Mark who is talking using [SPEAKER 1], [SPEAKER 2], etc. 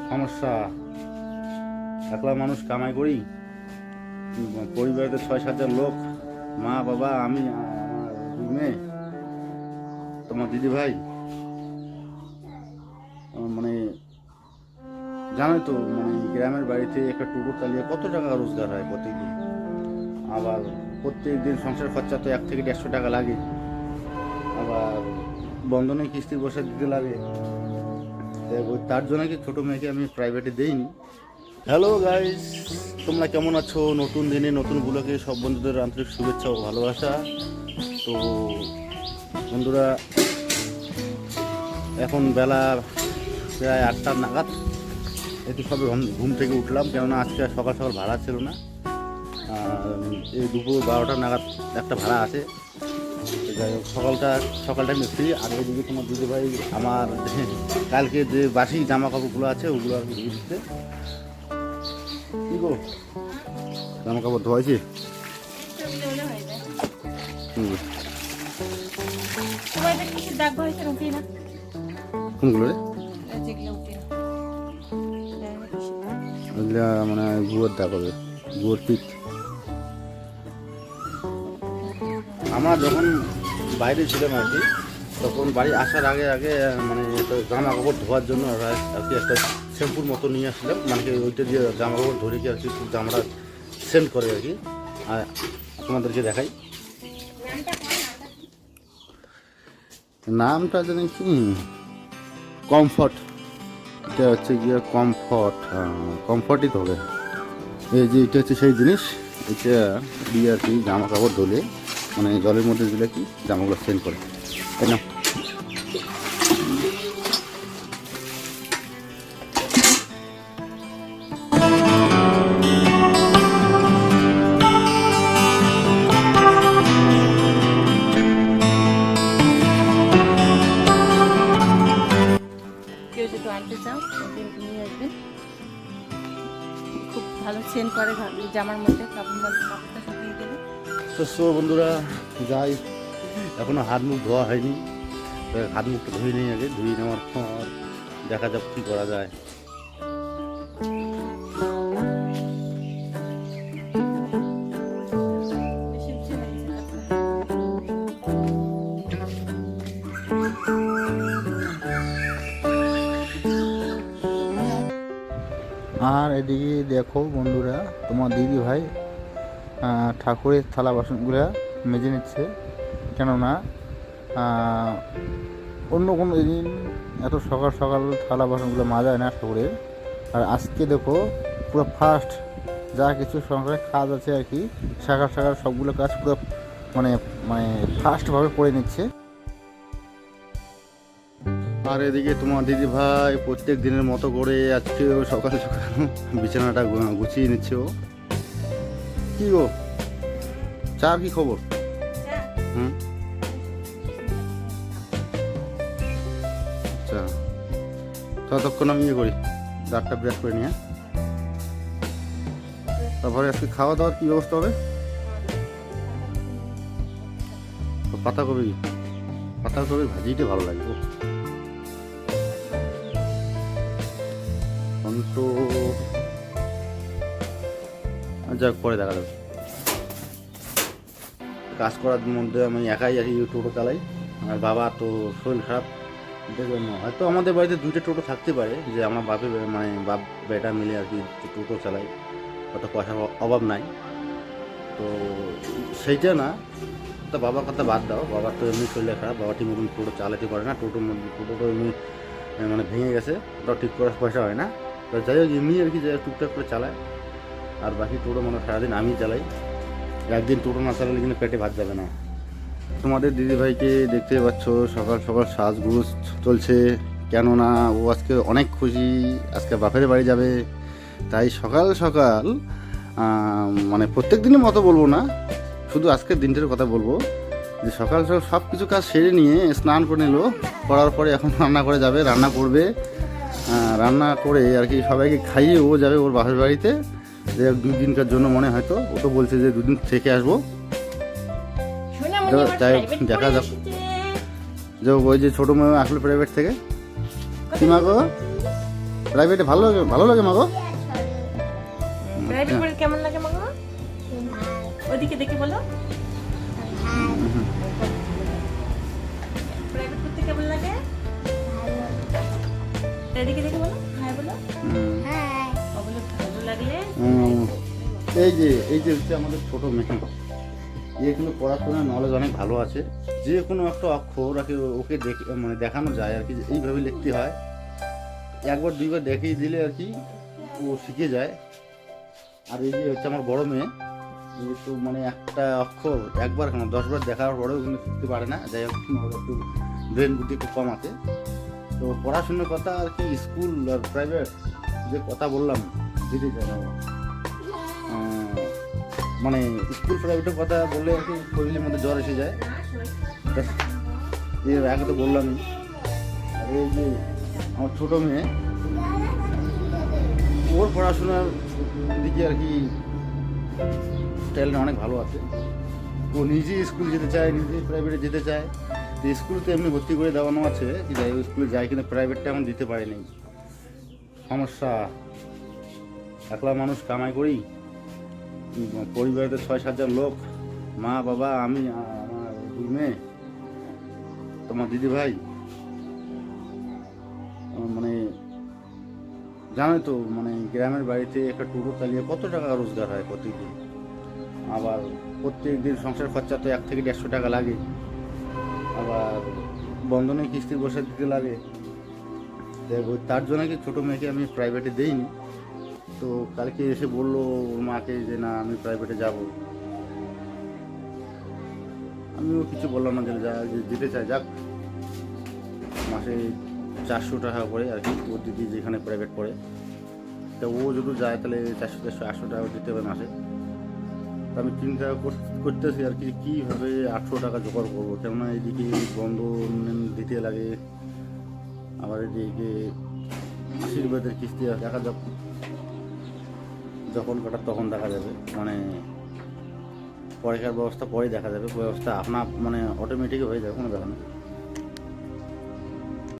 [SPEAKER 1] সমস্যা। একলা মানুষ কামাই করি, পরিবারেতে 6-7 লোক, মা বাবা, আমি, আমার 2 মেয়ে, তোমার দিদি ভাই। মানে জানোই তো, মানে গ্রামের বাড়িতে একটা টোটো চালিয়ে কত টাকা রোজগার হয় প্রত্যেকদিন। আবার প্রত্যেক দিন সংসার খরচা তো 1 থেকে 150 টাকা লাগে। আবার বন্ধনে কিস্তির বসে দিতে লাগে। তার জন্য কি ছোটো মেয়েকে আমি প্রাইভেটে দেইনি। হ্যালো গাইস, তোমরা কেমন আছো? নতুন দিনে নতুন ব্লগে সব বন্ধুদের আন্তরিক শুভেচ্ছা ও ভালোবাসা। তো বন্ধুরা, এখন বেলা প্রায় 8টা নাগাদ। একটু সবে ঘুম থেকে উঠলাম, কেননা আজকে সকাল সকাল ভাড়া ছিল না। এই দুপুর 12টা নাগাদ একটা ভাড়া আছে। যাই হোক, সকালটা আমি ফ্রি। আর এদিকে তোমার দিদিভাই আমার কালকে যে বাসি জামা কাপড়গুলো আছে ওগুলো আর কি ধুয়ে দিচ্ছে। কি গো, জামা কাপড় ধোয়াইছি? কোনগুলো রে? মানে গুয়োর দাগ হবে, গুয়োর পিঠ। আমরা যখন বাইরে ছিলাম আর কি, তখন বাড়ি আসার আগে আগে মানে জামা কাপড় ধোয়ার জন্য আর কি একটা শ্যাম্পুর মতো নিয়ে আসলাম। মানে কি ওইটা দিয়ে জামা কাপড় ধরে কি আর কি জামাটা সেন্ট করে আর কি। আর তোমাদেরকে দেখাই, নামটা জানি কি, কমফর্ট। এটা হচ্ছে গিয়ে কমফর্ট, কমফর্টই তো হবে। এই যে এটা হচ্ছে সেই জিনিস, এটা দিয়ে আর কি জামা কাপড় ধুলে, মানে জলের মধ্যে দিলে কি জামাগুলো সেন্ট করে, তাই না?
[SPEAKER 2] কেউ যদি আনতে চাও নিয়ে আসবেন। খুব ভালো সেন্ট করে জামার মধ্যে, কাপড়টা শুকিয়ে গেলে।
[SPEAKER 1] তো বন্ধুরা, যাই, এখনো হাত মুখ ধোয়া হয়নি। হাত মুখটা ধুয়ে নিই আগে, ধুয়ে নেওয়ার পর দেখা যাক কী করা যায়। আর এদিকে দেখো বন্ধুরা, তোমার দিদি ভাই ঠাকুরের থালা বাসনগুলো মেজে নিচ্ছে। কেননা অন্য কোনো দিন এত সকাল সকাল থালা বাসনগুলো মাজায় না ঠাকুরের। আর আজকে দেখো পুরো ফার্স্ট যা কিছু সংসারে কাজ আছে আর কি, সকাল সকাল সবগুলো কাজ পুরো মানে মানে ফার্স্টভাবে করে নিচ্ছে। আর এদিকে তোমার দিদি ভাই প্রত্যেক দিনের মতো করে আজকেও সকাল সকাল বিছানাটা গুছিয়ে নিচ্ছে। ও কি গো, চা কি খবর? হুম, আচ্ছা, ততক্ষণ আমি করি, দাঁতটা ব্রাশ করে নিয়ে। তারপরে আজকে খাওয়া দাওয়ার কি ব্যবস্থা হবে? পাতাকপি ভাজিটা ভালো লাগবে। তো যাক, পরে দেখা যাবে। কাজ করার মধ্যে আমি একাই আর কি টোটো চালাই। আর বাবা তো শরীর খারাপ, দেখবেন হয়তো আমাদের বাড়িতে 2টা টোটো থাকতে পারে, যে আমার বাপের মানে বাপ বেটা মিলে আর কি টোটো চালাই, অত পয়সার অভাব নাই। তো সেইটা না, তো বাবার কথা বাদ দাও, বাবার তো এমনি শরীর খারাপ, বাবা ঠিক মতন টোটো চালাতে পারে না। টোটো এমনি মানে ভেঙে গেছে, ওটা ঠিক করার পয়সা হয় না। তো যাই হোক, এমনি আর কি যাই টুকটাক করে চালায়। আর বাকি টোটো মানে সারাদিন আমি চালাই। একদিন টোটো না চালালে কিন্তু পেটে ভাত যাবে না। তোমাদের দিদিভাইকে দেখতে পাচ্ছ সকাল সকাল সাজগুজ চলছে, কেননা ও আজকে অনেক খুশি, আজকে বাপের বাড়ি যাবে। তাই সকাল সকাল মানে প্রত্যেক দিনের মতো বলবো না, শুধু আজকের দিনটার কথা বলবো, যে সকাল সকাল সব কিছু কাজ সেরে নিয়ে স্নান করে নিল, করার পরে এখন রান্না করে যাবে, রান্না করবে। রান্না করে আর কি সবাইকে খাইয়ে ও যাবে ওর বাপের বাড়িতে, যে 2 দিনকার জন্য মনে হয়তো। ও তো বলছে যে 2 দিন থেকে আসবো। যাই হোক, দেখা যাক। যে ওই যে ছোটো মেয়ে আসলো প্রাইভেট থেকে, সীমা গো প্রাইভেটে ভালো লাগে মা গো?
[SPEAKER 2] প্রাইভেট পড়ে কেমন লাগে মা গো? ওদিকে দেখে বলো প্রাইভেট পড়তে কেমন লাগে? এদিকে দেখে বলো হাই বলো। ও বলে ভালো লাগলে
[SPEAKER 1] এই যে হচ্ছে আমাদের ছোট মেয়ে, এগুলো পড়াশোনার নলেজ অনেক ভালো আছে। যে কোনো একটা অক্ষর ওকে দেখে মানে দেখানো যায় আর কি, যে এইভাবে লিখতে হয়। একবার দুইবার দেখিয়ে দিলে আর কি ও শিখে যায়। আর এই যে হচ্ছে আমার বড় মেয়ে, ও তো মানে একটা অক্ষর একবার কেন 10বার দেখার পরেও কিন্তু শিখতে পারে না। যাই হোক ওর একটু ব্রেন বুদ্ধি একটু কম আছে। তো পড়াশোনার কথা আর কি, স্কুল আর প্রাইভেট যে কথা বললাম দিতে চাই না ও। মানে স্কুল প্রাইভেটের কথা বললে আর কি শরীরের মধ্যে জ্বর এসে যায়, এর আগে তো বললামই। আর এই যে আমার ছোটো মেয়ে, ওর পড়াশোনার দিকে আর কি ট্যালেন্ট অনেক ভালো আছে। ও নিজেই স্কুল যেতে চায়, নিজেই প্রাইভেটে যেতে চায়। তো স্কুলে তো এমনি ভর্তি করে দেওয়ানো আছে কি যাই স্কুলে যায়, কিন্তু প্রাইভেটটা এখন দিতে পারেনি। সমস্যা, একলা মানুষ কামাই করি, পরিবারেতে 6-7 জন লোক, মা বাবা আমি আমার 2 মেয়ে, তোমার দিদি ভাই। মানে জানোই তো মানে গ্রামের বাড়িতে একটা টোটো চালিয়ে কত টাকা রোজগার হয় প্রত্যেকদিন। আবার প্রত্যেকদিন সংসার খরচা তো 1 থেকে 150 টাকা লাগে। আবার বন্ধনে কিস্তি বসে দিতে লাগে। তার জন্য কি ছোটো মেয়েকে আমি প্রাইভেটে দেইনি। তো কালকে এসে বললো ওর মাকে যে না আমি প্রাইভেটে যাব। আমিও কিছু বললাম না, যে যেতে চাই যাক। মাসে 400 টাকা করে আর কি ওর দিদি যেখানে প্রাইভেট পড়ে, তা ও যদি যায় তাহলে 400-800 টাকা দিতে হবে মাসে। তো আমি চিন্তা করতেছি আর কি কীভাবে 800 টাকা জোগাড় করবো, কেননা এদিকে বন্ধন দিতে লাগে, আবার এদিকে আশীর্বাদের কিস্তি দেখা যাক, যখন কাটার তখন দেখা যাবে। মানে পরীক্ষার ব্যবস্থা পরে দেখা যাবে, ব্যবস্থা আপনার মানে অটোমেটিক হয়ে যাবে, কোনো ব্যাপার না।